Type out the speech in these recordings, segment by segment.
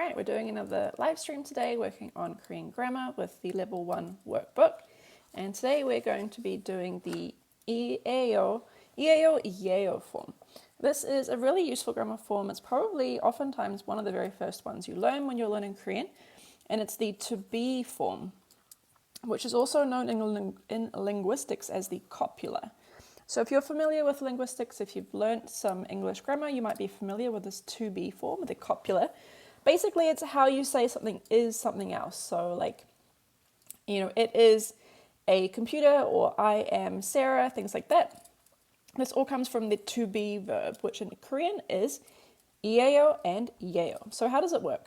Alright, we're doing another live stream today working on Korean grammar with the level 1 workbook. And today we're going to be doing the 이에요 form. This is a really useful grammar form. It's probably oftentimes one of the very first ones you learn when you're learning Korean. And it's the to be form, which is also known in linguistics as the copula. So if you're familiar with linguistics, if you've learnt some English grammar, you might be familiar with this to be form, the copula. Basically, it's how you say something is something else. So like, it is a computer, or I am Sarah, things like that. This all comes from the to be verb, which in Korean is 이에요 and 이에요. So how does it work?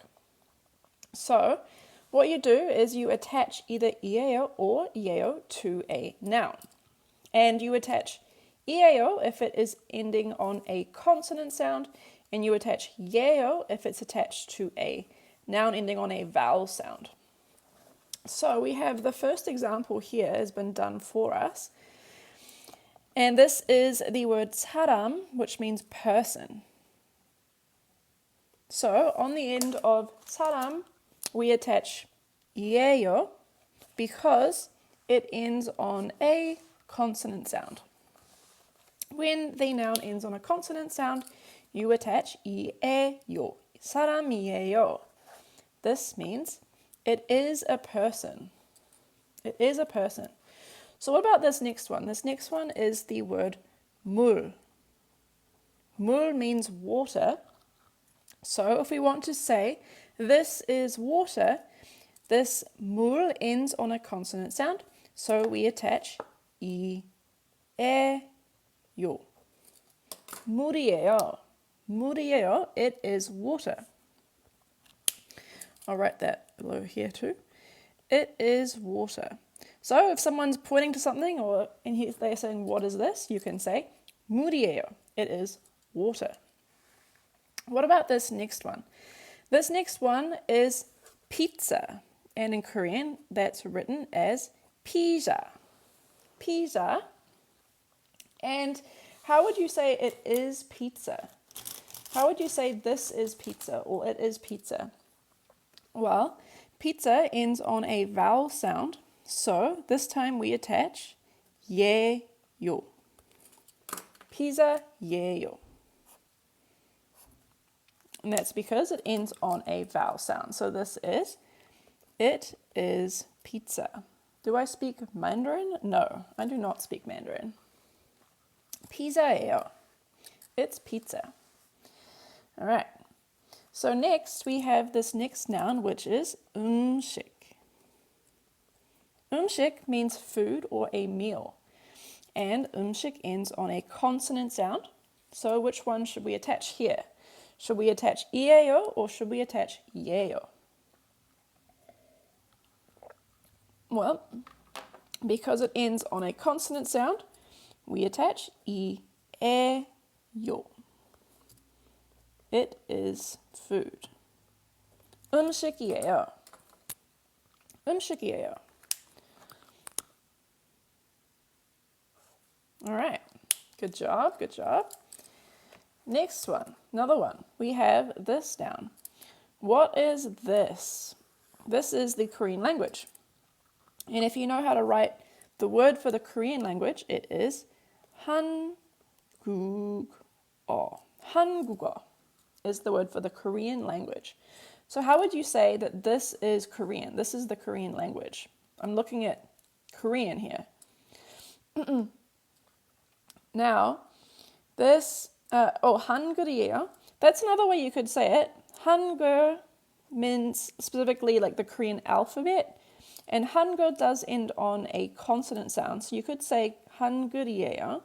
So what you do is you attach either 이에요 or 이에요 to a noun. And you attach 이에요 if it is ending on a consonant sound, and you attach 예요 if it's attached to a noun ending on a vowel sound. So we have the first example here has been done for us. And this is the word 사람, which means person. So on the end of 사람, we attach 이에요 because it ends on a consonant sound. When the noun ends on a consonant sound, you attach 이에요, 사람이에요. This means it is a person. It is a person. So what about this next one? This next one is the word 물. 물 means water. So if we want to say this is water, this 물 ends on a consonant sound. So we attach 이에요. 물이에요. 물이에요. It is water. I'll write that below here too. It is water. So if someone's pointing to something and they're saying, what is this? You can say, 물이에요. It is water. What about this next one? This next one is pizza. And in Korean, that's written as 피자. 피자. And how would you say it is pizza? How would you say this is pizza or it is pizza? Well, pizza ends on a vowel sound, so this time we attach 예요. 피자예요. And that's because it ends on a vowel sound. So this is, it is pizza. Do I speak Mandarin? No, I do not speak Mandarin. 피자예요. It's pizza. All right. So next we have this next noun, which is 음식. 음식 means food or a meal. And 음식 ends on a consonant sound. So which one should we attach here? Should we attach 이에요 or should we attach 예요? Well, because it ends on a consonant sound, we attach 이에요. It is food. 음식이에요. 음식이에요. All right. Good job. Good job. Next one. Another one. We have this down. What is this? This is the Korean language. And if you know how to write the word for the Korean language, it is 한국어. 한국어 is the word for the Korean language. So how would you say that this is Korean? This is the Korean language. I'm looking at Korean here. Now, this, 한글이에요. That's another way you could say it. 한글 means specifically like the Korean alphabet. And 한글 does end on a consonant sound. So you could say 한글이에요.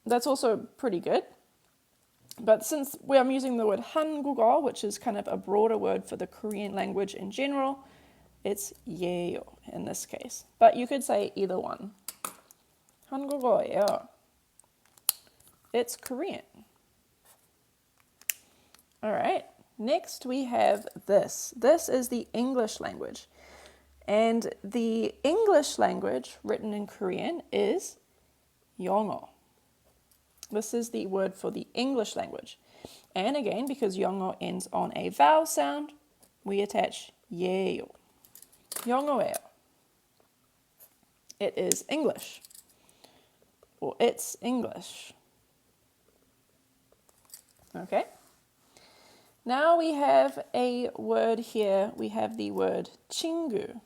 That's also pretty good. But since I'm using the word 한국어, which is kind of a broader word for the Korean language in general, it's 예요 in this case. But you could say either one. 한국어예요. It's Korean. All right. Next we have this. This is the English language. And the English language written in Korean is 영어. This is the word for the English language. And again, because 영어 ends on a vowel sound, we attach 예요. 영어예요. It is English. Or it's English. Okay. Now we have a word here. We have the word 친구.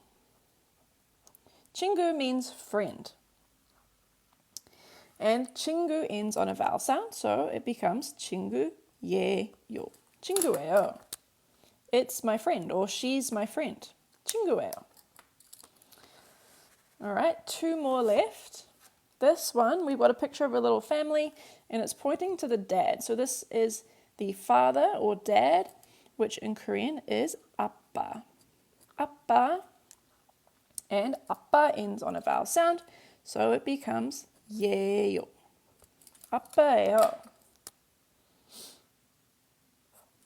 친구 means friend. And 친구 ends on a vowel sound, so it becomes 친구예요. 친구예요. It's my friend, or she's my friend. 친구예요. All right, 2 more left. This one, we've got a picture of a little family, and it's pointing to the dad. So this is the father or dad, which in Korean is 아빠. 아빠. And 아빠 ends on a vowel sound, so it becomes 예요. 아빠예요.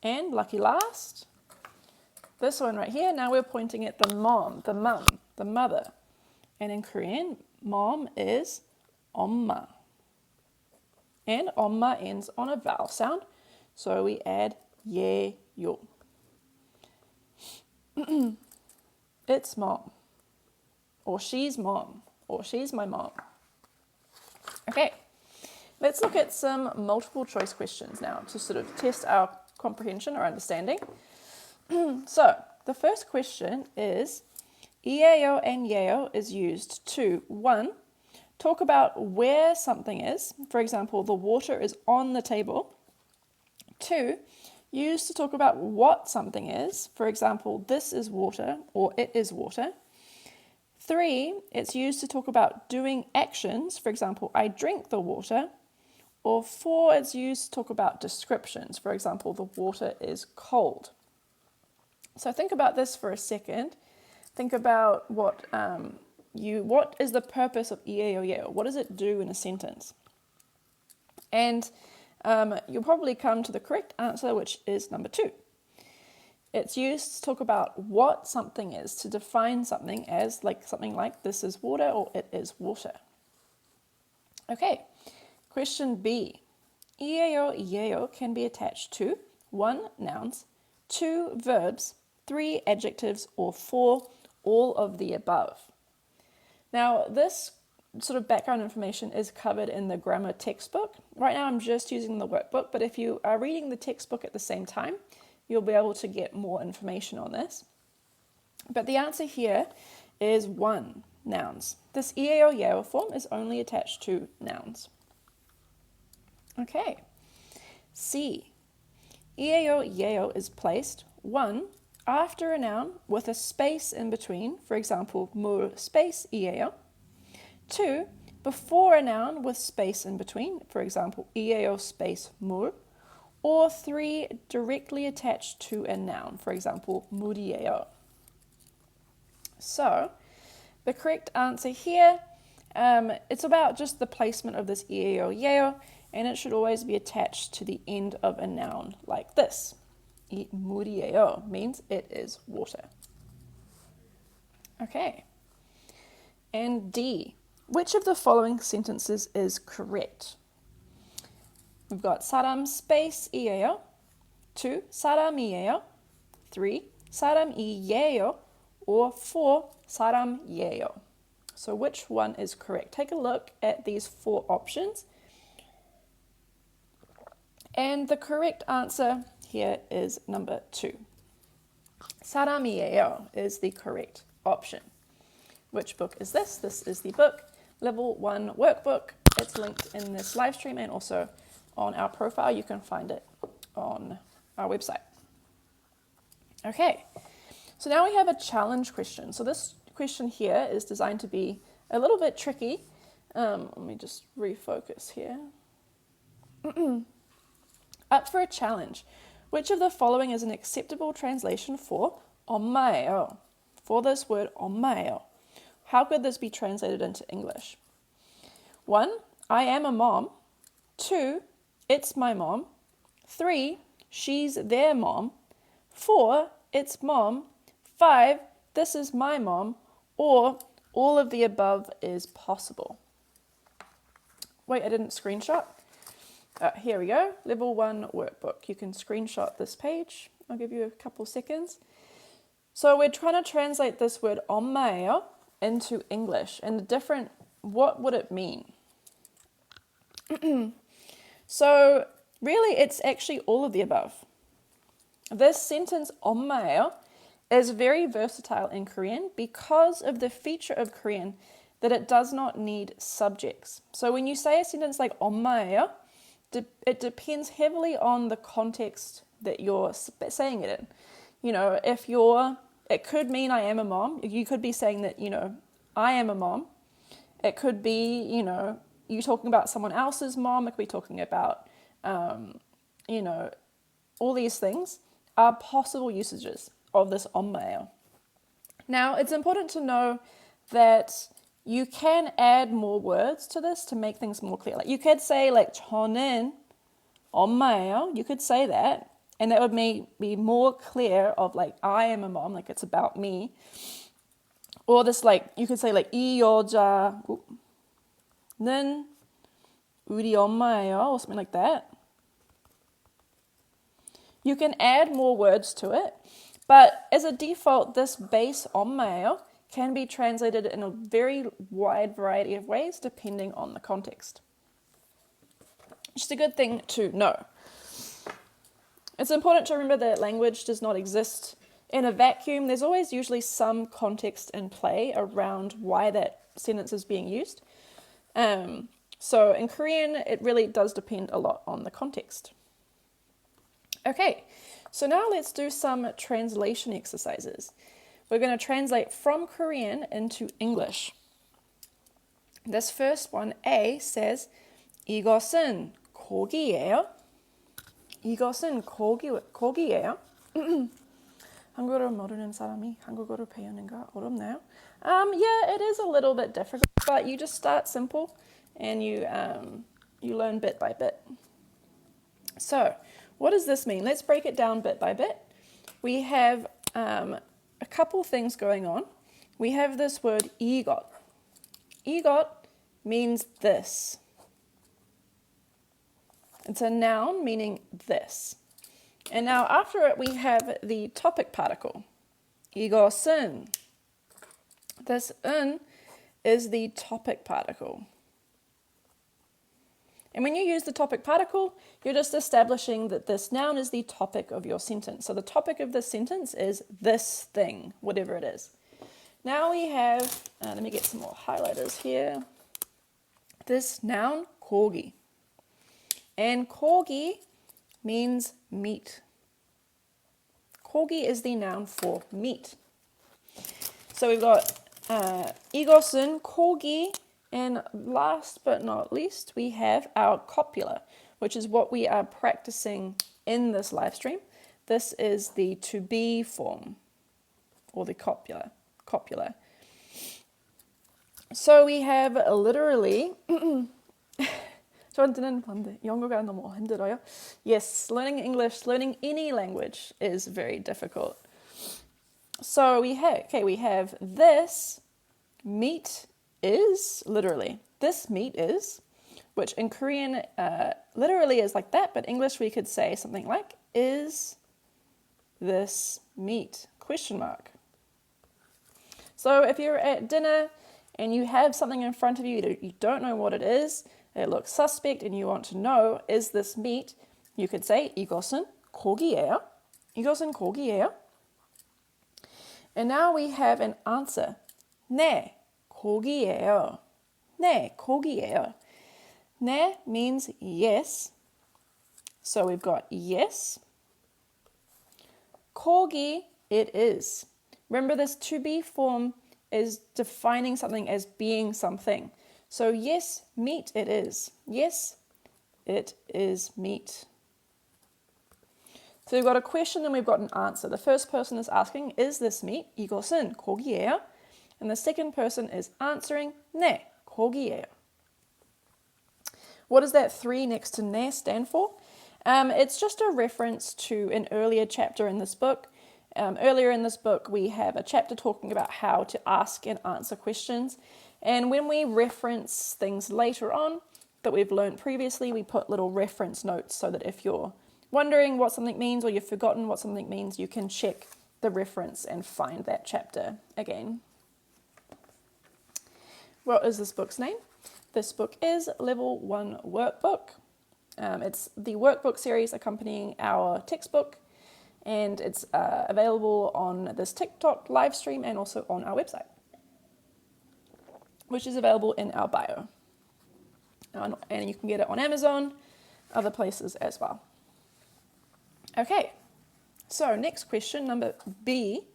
And lucky last, this one right here, now we're pointing at the mom, the mum, the mother. And in Korean, mom is 엄마. And 엄마 ends on a vowel sound, so we add 예요. It's mom. Or she's mom. Or she's my mom. Okay, let's look at some multiple choice questions now to sort of test our comprehension or understanding. So, the first question is, 이에요 and 예요 is used to, 1, talk about where something is. For example, the water is on the table. 2, used to talk about what something is. For example, this is water or it is water. 3, it's used to talk about doing actions. For example, I drink the water. Or 4, it's used to talk about descriptions. For example, the water is cold. So think about this for a second. Think about what is the purpose of 이에요, 예요? What does it do in a sentence? And you'll probably come to the correct answer, which is number 2. It's used to talk about what something is, to define something as something like this is water or it is water. Okay, question B. 이에요, 예요 can be attached to 1, nouns, 2, verbs, 3, adjectives, or 4, all of the above. Now, this sort of background information is covered in the grammar textbook. Right now, I'm just using the workbook, but if you are reading the textbook at the same time, you'll be able to get more information on this. But the answer here is 1, nouns. This 이에요, 예요 form is only attached to nouns. Okay. C. 이에요, 예요 is placed, 1, after a noun with a space in between, for example, 물 space 이에요. 2, before a noun with space in between, for example, 이에요 space 물. Or 3, directly attached to a noun, for example, 물이에요. So, the correct answer here, it's about just the placement of this 이에요, 예요, and it should always be attached to the end of a noun like this. 물이에요 means it is water. Okay. And D. Which of the following sentences is correct? We've got 사람 space 이에요. 2, 사람이에요. 3, 사람이에요. Or 4, 사람이에요. So which one is correct? Take a look at these 4 options. And the correct answer here is number 2. 사람이에요 is the correct option. Which book is this? This is the book, Level 1 workbook. It's linked in this live stream and also on our profile. You can find it on our website. Okay, so now we have a challenge question. So this question here is designed to be a little bit tricky. Let me just refocus here. Up for a challenge. Which of the following is an acceptable translation for 엄마예요? For this word 엄마예요. How could this be translated into English? 1, I am a mom. 2, it's my mom. 3, she's their mom. 4, it's mom. 5, this is my mom. Or all of the above is possible. Wait, I didn't screenshot. Here we go, level 1 workbook. You can screenshot this page. I'll give you a couple seconds. So we're trying to translate this word 엄마예요 into English, and what would it mean? So really it's actually all of the above. This sentence 엄마예요 is very versatile in Korean because of the feature of Korean that it does not need subjects. So when you say a sentence like 엄마예요, it depends heavily on the context that you're saying it in. You know, it could mean I am a mom. You could be saying that, I am a mom. It could be, you talking about someone else's mom. It could be talking about, all these things are possible usages of this 엄마예요. Now, it's important to know that you can add more words to this to make things more clear. Like you could say 저는 엄마예요. You could say that, and that would be more clear of I am a mom, it's about me. Or this you could say 이 여자는 우리 엄마예요, or something like that. You can add more words to it, but as a default, this base 엄마예요 can be translated in a very wide variety of ways depending on the context. Just a good thing to know. It's important to remember that language does not exist in a vacuum. There's always usually some context in play around why that sentence is being used. So in Korean, it really does depend a lot on the context. Okay, so now let's do some translation exercises. We're going to translate from Korean into English. This first one, A, says 이것은 고기예요. 이것은 고기예요. 한국어를 모르는 사람이 한국어를 배우는가 어렵나요? Yeah, it is a little bit difficult, but you just start simple and you learn bit by bit. So, what does this mean? Let's break it down bit by bit. We have a couple things going on. We have this word 이것. 이것 means this. It's a noun meaning this. And now after it we have the topic particle. 이것은. This 은 is the topic particle. And when you use the topic particle, you're just establishing that this noun is the topic of your sentence. So the topic of this sentence is this thing, whatever it is. Now we have, let me get some more highlighters here. This noun, 고기. And 고기 means meat. 고기 is the noun for meat. So we've got 이것은 고기. And last but not least, we have our copula, which is what we are practicing in this live stream. This is the to be form, or the copula. So we have literally, 저한테는 영어가 너무 힘들어요. Yes, learning English, learning any language is very difficult. So we have this meat is, literally, this meat is, which in Korean literally is like that, but English we could say something like, is this meat? Question mark. So if you're at dinner and you have something in front of you, you don't know what it is, it looks suspect and you want to know, is this meat? You could say, 이것은 고기예요. 이것은 고기예요. And now we have an answer. 네. 고기예요. 네, 고기예요. 네 means yes. So we've got yes. 고기, it is. Remember, this to be form is defining something as being something. So yes, meat it is. Yes, it is meat. So we've got a question and we've got an answer. The first person is asking, is this meat? 이것은 고기예요. And the second person is answering, 네, 고기예요. What does that 3 next to 네 stand for? It's just a reference to an earlier chapter in this book. Earlier in this book, we have a chapter talking about how to ask and answer questions. And when we reference things later on, that we've learned previously, we put little reference notes so that if you're wondering what something means or you've forgotten what something means, you can check the reference and find that chapter again. What is this book's name? This book is Level 1 Workbook. It's the workbook series accompanying our textbook, and it's available on this TikTok live stream and also on our website, which is available in our bio. And you can get it on Amazon, other places as well. Okay, so next question, number B.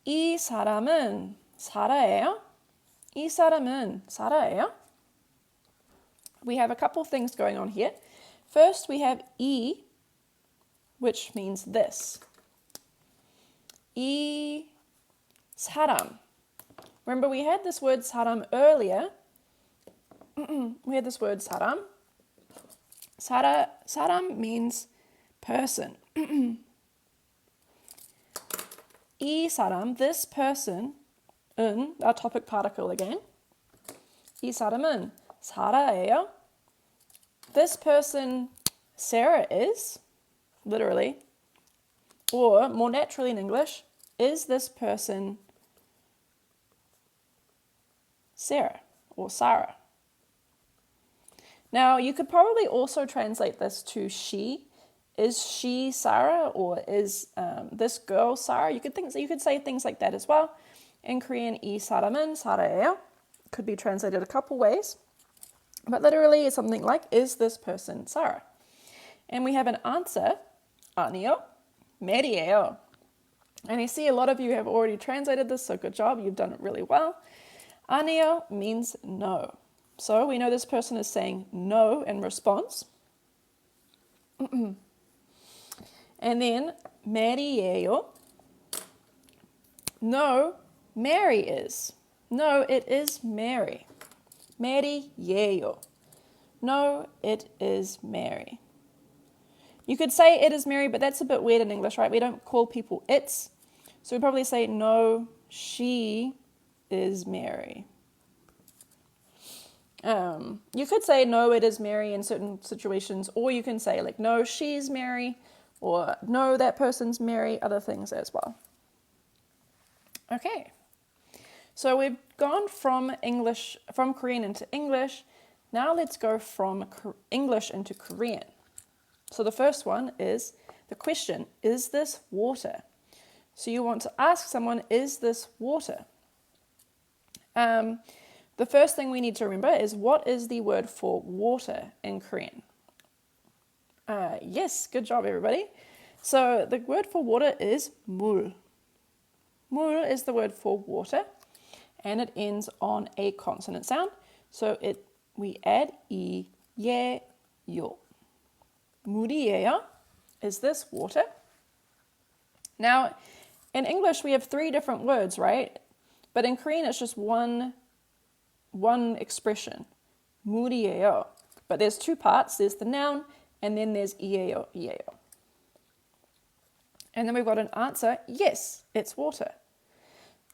이 사람은 살아요? 이 사람은 살아요? We have a couple things going on here. First, we have 이, which means this. 이 사람. Remember, we had this word 사람 earlier. We had this word 사람. 사람 means person. 이 사람, this person, our topic particle again. 이 사람은 살아요. This person, Sarah is, literally, or more naturally in English, is this person Sarah or Sarah? Now, you could probably also translate this to she. Is she Sarah, or is this girl Sarah? You could say things like that as well. In Korean, 이 사람은 살아요 could be translated a couple ways, but literally it's something like, is this person Sarah? And we have an answer, 아니요, 메리예요. And I see a lot of you have already translated this, so good job, you've done it really well. 아니요 means no. So we know this person is saying no in response. And then 메리예요. No, Mary is. No, it is Mary. 메리예요. No, it is Mary. You could say it is Mary, but that's a bit weird in English, right? We don't call people it's. So we probably say, no, she is Mary. You could say, no, it is Mary in certain situations, or you can say, like, no, she's Mary, or no, that person's Mary, other things as well. Okay. So we've gone from Korean into English. Now let's go from English into Korean. So the first one is the question, is this water? So you want to ask someone, is this water? The first thing we need to remember is, what is the word for water in Korean? Yes, good job everybody. So the word for water is 물. 물 is the word for water, and it ends on a consonant sound. So we add 이예요. 물이에요. Is this water? Now, in English we have 3 different words, right? But in Korean it's just one expression, 물이에요. But there's 2 parts. There's the noun, and then there's 이에요. And then we've got an answer. Yes, it's water.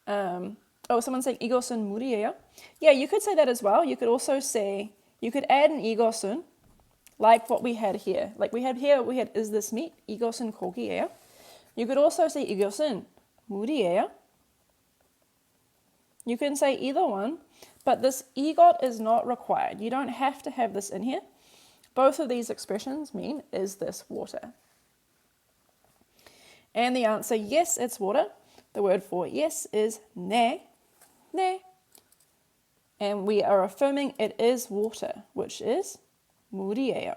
Someone's saying 이것은 물이에요. Yeah, you could say that as well. You could also say, you could add an 이것은, like what we had here. Like we had is this meat? 이것은 고기예요. You could also say 이것은 물이에요. You can say either one, but this 이것 is not required. You don't have to have this in here. Both of these expressions mean, is this water? And the answer, yes, it's water. The word for yes is 네. And we are affirming it is water, which is 물이에요.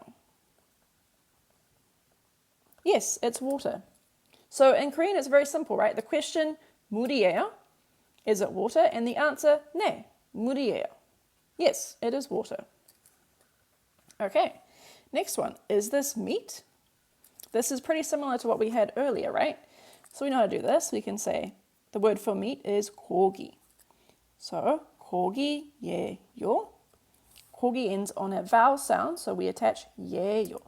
Yes, it's water. So in Korean, it's very simple, right? The question, 물이에요, is it water? And the answer, 네, 물이에요. Yes, it is water. Okay, next one. Is this meat? This is pretty similar to what we had earlier, right? So we know how to do this. We can say the word for meat is 고기. So 고기예요. 고기 ends on a vowel sound, so we attach 예요.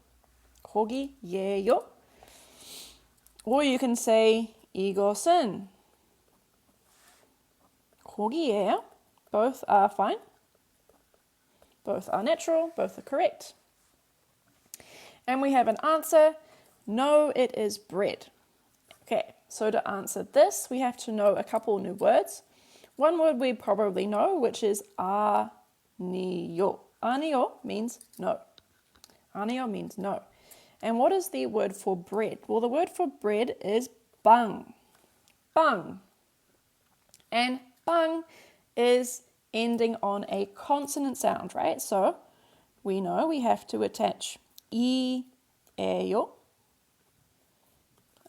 고기예요. Or you can say 이것은 고기예요. Both are fine. Both are natural, both are correct. And we have an answer. No, it is bread. Okay, so to answer this, we have to know a couple new words. One word we probably know, which is 아니요. 아니요 means no. 아니요 means no. And what is the word for bread? Well, the word for bread is 빵. 빵. And 빵 is ending on a consonant sound, right? So we know we have to attach 이에요.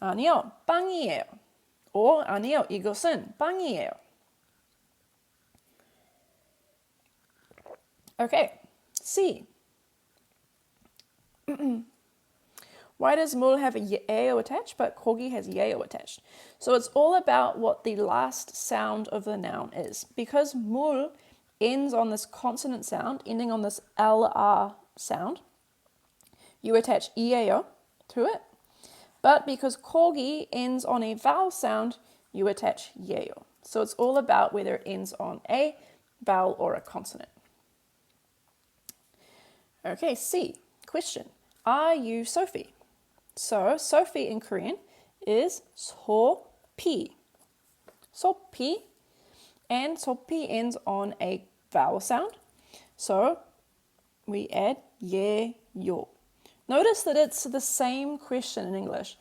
아니요, 빵이에요. Or 아니요, 이것은 빵이에요. Okay, C. Why does 물 have a 예요 attached, but 고기 has 예요 attached? So it's all about what the last sound of the noun is. Because 물 ends on this consonant sound, ending on this LR sound, you attach 이에요 to it. But because 고기 ends on a vowel sound, you attach 예요. So it's all about whether it ends on a vowel or a consonant. Okay, C. Question. Are you Sophie? So Sophie in Korean is 소피. 소피. And 소피 ends on a vowel sound. So we add 예요. Notice that it's the same question in English.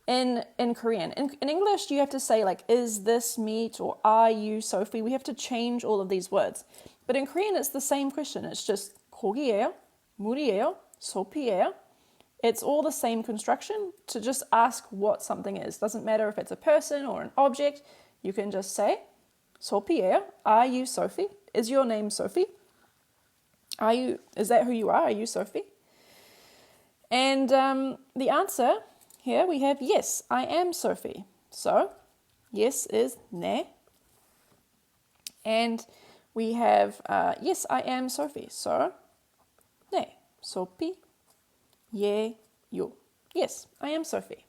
In Korean. In English, you have to say like, is this meat, or are you Sophie? We have to change all of these words. But in Korean, it's the same question. It's just 고기예요, 물이에요, 소피예요. It's all the same construction to just ask what something is. Doesn't matter if it's a person or an object. You can just say, 소피예요. Are you Sophie? Is your name Sophie? Is that who you are? Are you Sophie? And the answer here we have yes, I am Sophie. So yes is 네. And we have yes, I am Sophie. So 네, 소피, 예요. Yes, I am Sophie.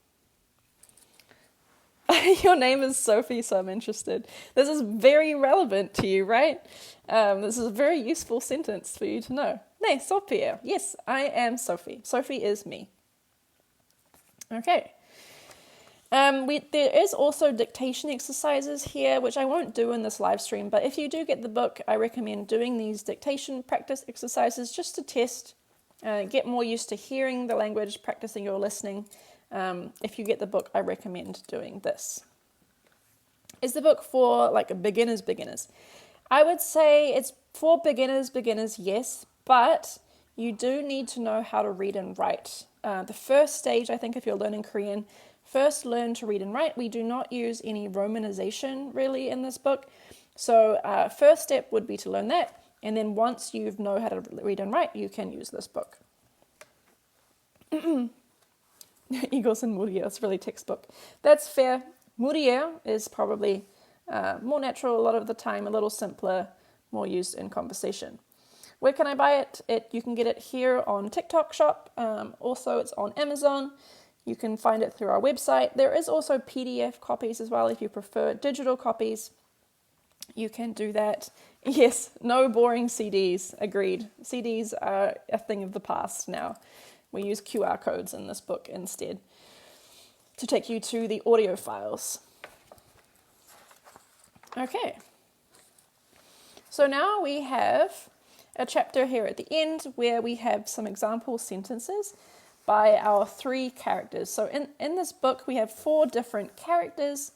Your name is Sophie, so I'm interested. This is very relevant to you, right? This is a very useful sentence for you to know. 네, 소피예요. Yes, I am Sophie. Sophie is me. Okay. There is also dictation exercises here, which I won't do in this live stream, but if you do get the book, I recommend doing these dictation practice exercises just to test, get more used to hearing the language, practicing your listening. If you get the book, I recommend doing this. Is the book for like beginners? I would say it's for beginners, yes, but you do need to know how to read and write. The first stage, I think, if you're learning Korean, first learn to read and write. We do not use any romanization really in this book. So first step would be to learn that. And then once you know how to read and write, you can use this book. Eagles and Muriel, it's really textbook. That's fair. Muriel is probably more natural a lot of the time, a little simpler, more used in conversation. Where can I buy it? You can get it here on TikTok Shop. Also, it's on Amazon. You can find it through our website. There is also PDF copies as well if you prefer digital copies. You can do that. Yes, no boring CDs. Agreed. CDs are a thing of the past now. We use QR codes in this book instead to take you to the audio files. Okay. So now we have a chapter here at the end where we have some example sentences by our 3 characters. So in this book, we have 4 different characters,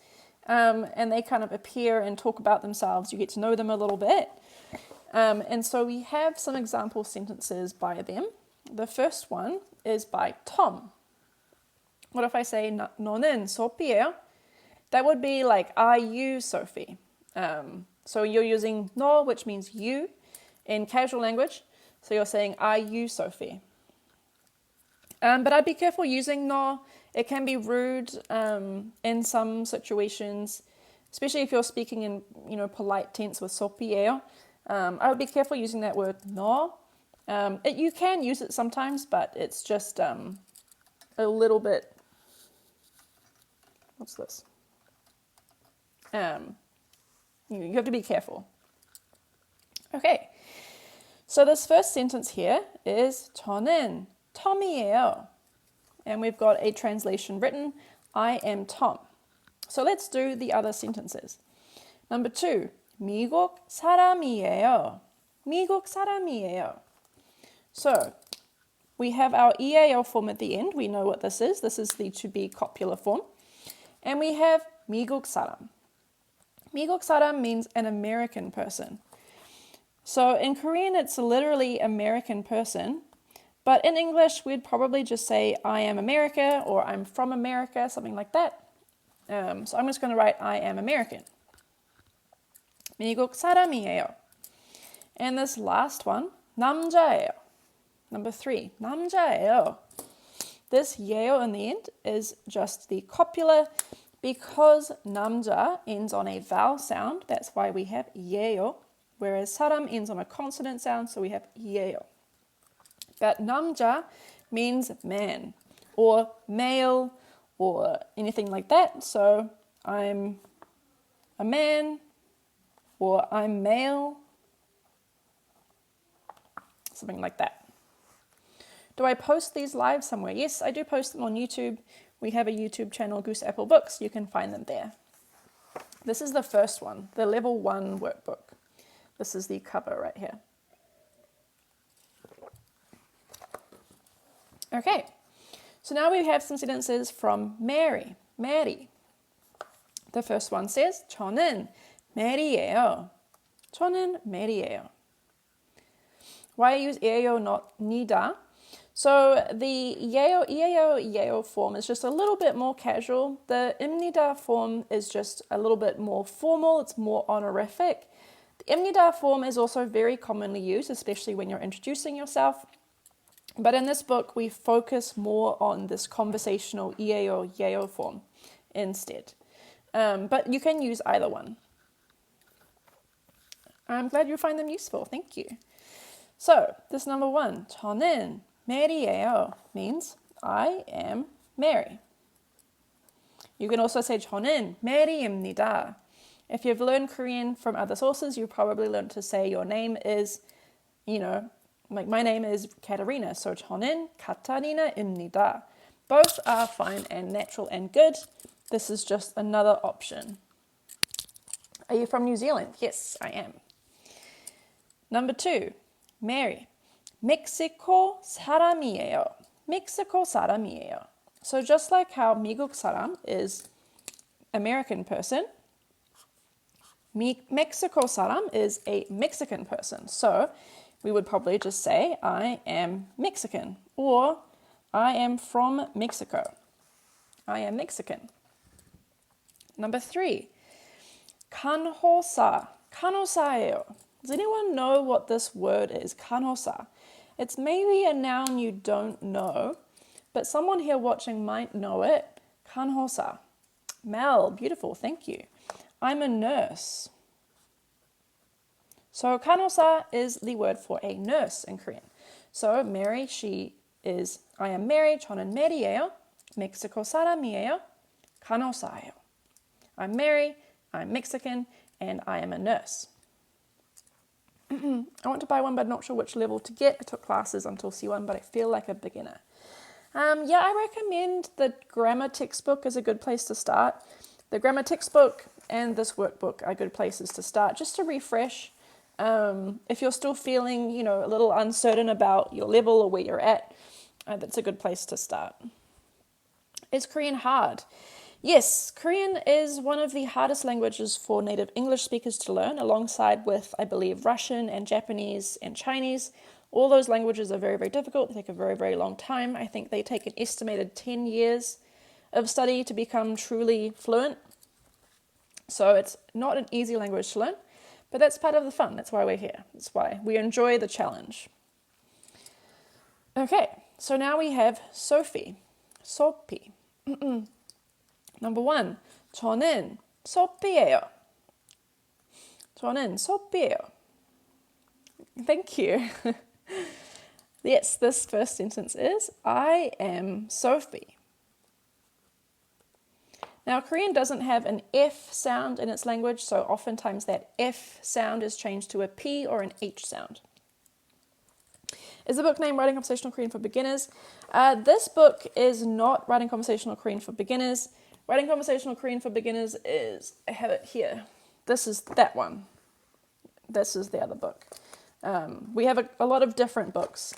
and they kind of appear and talk about themselves. You get to know them a little bit. And so we have some example sentences by them. The first one is by Tom. What if I say, 너는 소피예요? That would be like, are you Sophie? So you're using 너, which means you, in casual language. So you're saying, are you Sophie? But I'd be careful using 너. It can be rude in some situations, especially if you're speaking in polite tense with 소피예요. I would be careful using that word 너. You can use it sometimes, but it's just a little bit. What's this? You have to be careful. Okay. So this first sentence here is 저는 Tom이에요. And we've got a translation written, I am Tom. So let's do the other sentences. Number 2, 미국 사람이에요. 미국 사람이에요. So we have our EAL form at the end. We know what this is. This is the to be copula form. And we have 미국 사람. 미국 사람 means an American person. So in Korean, it's literally American person. But in English, we'd probably just say, I am America, or I'm from America, something like that. So I'm just going to write, I am American. 미국 사람이에요. And this last one, 남자예요. Number 3, 남자예요. This 예요 in the end is just the copula. Because 남자 ends on a vowel sound, that's why we have 예요. Whereas 사람 ends on a consonant sound, so we have 예요. But 남자 means man, or male, or anything like that. So I'm a man, or I'm male, something like that. Do I post these live somewhere? Yes, I do post them on YouTube. We have a YouTube channel, Goose Apple Books. You can find them there. This is the first one, the level 1 workbook. This is the cover right here. Okay, so now we have some sentences from Mary. Mary. The first one says, 저는 Mary예요. 저는 Mary예요. Why I use 예요, not 니다? So the 예요 form is just a little bit more casual. The 입니다 form is just a little bit more formal. It's more honorific. The 입니다 form is also very commonly used, especially when you're introducing yourself. But in this book, we focus more on this conversational 예요 form instead. But you can use either one. I'm glad you find them useful. Thank you. So, this number 1, 저는 Mary예요, means I am Mary. You can also say 저는 Mary입니다. If you've learned Korean from other sources, you probably learned to say your name is, like my name is Katarina, so 저는 카타리나입니다. Both are fine and natural and good. This is just another option. Are you from New Zealand? Yes, I am. Number 2, Mary. 멕시코 사람이에요. 멕시코 사람이에요. So just like how 미국 사람 is American person, Mexico 사람 is a Mexican person. So we would probably just say, I am Mexican, or I am from Mexico. I am Mexican. Number 3, 간호사. 간호사예요. Does anyone know what this word is? 간호사. It's maybe a noun you don't know, but someone here watching might know it. 간호사. Mel, beautiful, thank you. I'm a nurse. So 간호사 is the word for a nurse in Korean. So Mary, she is, I am Mary, 저는 메리예요. 멕시코 사람이에요. 간호사예요. I'm Mary, I'm Mexican, and I am a nurse. I want to buy one, but I'm not sure which level to get. I took classes until C1, but I feel like a beginner. I recommend the grammar textbook is a good place to start. The grammar textbook and this workbook are good places to start, just to refresh. If you're still feeling, a little uncertain about your level or where you're at, that's a good place to start. Is Korean hard? Yes, Korean is one of the hardest languages for native English speakers to learn, alongside with, I believe, Russian and Japanese and Chinese. All those languages are very, very difficult. They take a very, very long time. I think they take an estimated 10 years of study to become truly fluent. So it's not an easy language to learn, but that's part of the fun. That's why we're here. That's why we enjoy the challenge. Okay, so now we have Sophie. Sophie. Number 1, 저는 소피예요. 저는 소피예요. Thank you. Yes, this first sentence is, I am Sophie. Now, Korean doesn't have an F sound in its language, so oftentimes that F sound is changed to a P or an H sound. is the book named Writing Conversational Korean for Beginners. This book is not Writing Conversational Korean for Beginners. Writing Conversational Korean for Beginners is, I have it here. This is that one. This is the other book. We have a lot of different books.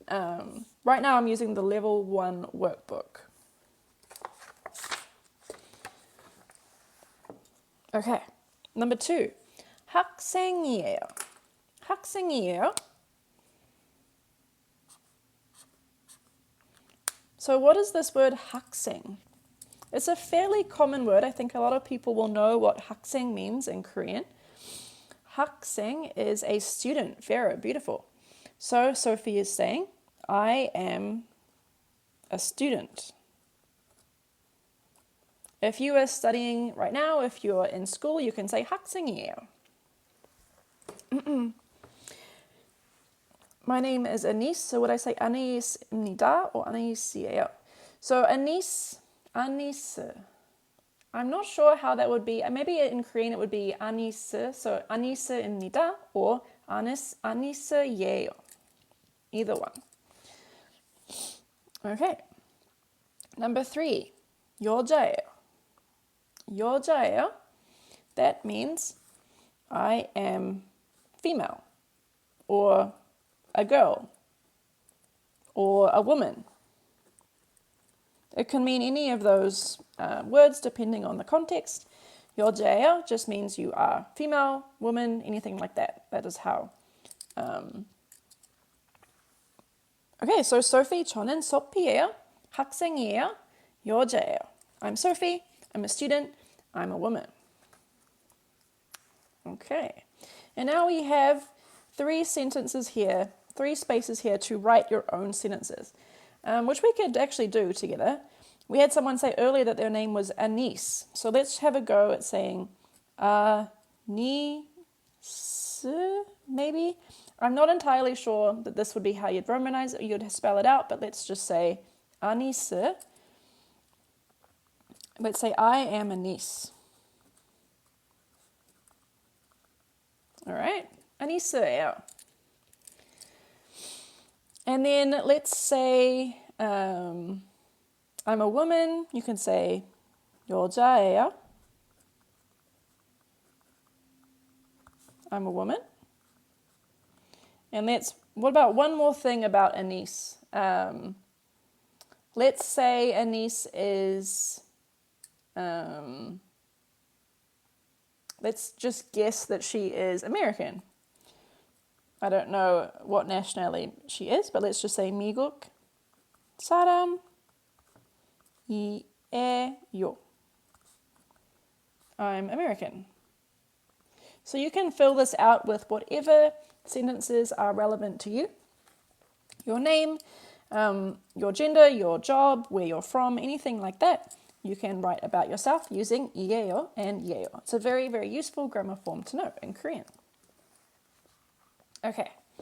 Right now I'm using the Level 1 workbook. Okay, number 2. 학생이에요. 학생이에요. So what is this word 학생? It's a fairly common word. I think a lot of people will know what 학생 means in Korean. 학생 is a student. Very beautiful. So Sophie is saying, I am a student. If you are studying right now, if you're in school, you can say 학생이에요. My name is Anis, so would I say Anis입니다 or Anis이에요? So Anis, I'm not sure how that would be. Maybe in Korean it would be Anis, so Anis입니다 or Anis이에요. Either one. Okay. Number 3, 여자예요. 여자예요. That means I am female or a girl or a woman. It can mean any of those words depending on the context. 여자예요 just means you are female, woman, anything like that. That is how. Okay, so Sophie, 저는 소피예요. 학생이에요. 여자예요. I'm Sophie. I'm a student. I'm a woman. Okay. And now we have 3 sentences here, 3 spaces here to write your own sentences, which we could actually do together. We had someone say earlier that their name was Anis. So let's have a go at saying Anis, maybe. I'm not entirely sure that this would be how you'd romanize it, or you'd spell it out, but let's just say Anis. Let's say I am Anis. All right, Anis예요. And then let's say I'm a woman. You can say 여자예요. I'm a woman. And what about one more thing about Anis? Let's say Anis is, let's just guess that she is American. I don't know what nationality she is, but let's just say 미국 사람이에요. I'm American. So you can fill this out with whatever sentences are relevant to you. Your name, your gender, your job, where you're from, anything like that. You can write about yourself using 이에요 and 예요. It's a very, very useful grammar form to know in Korean. Okay.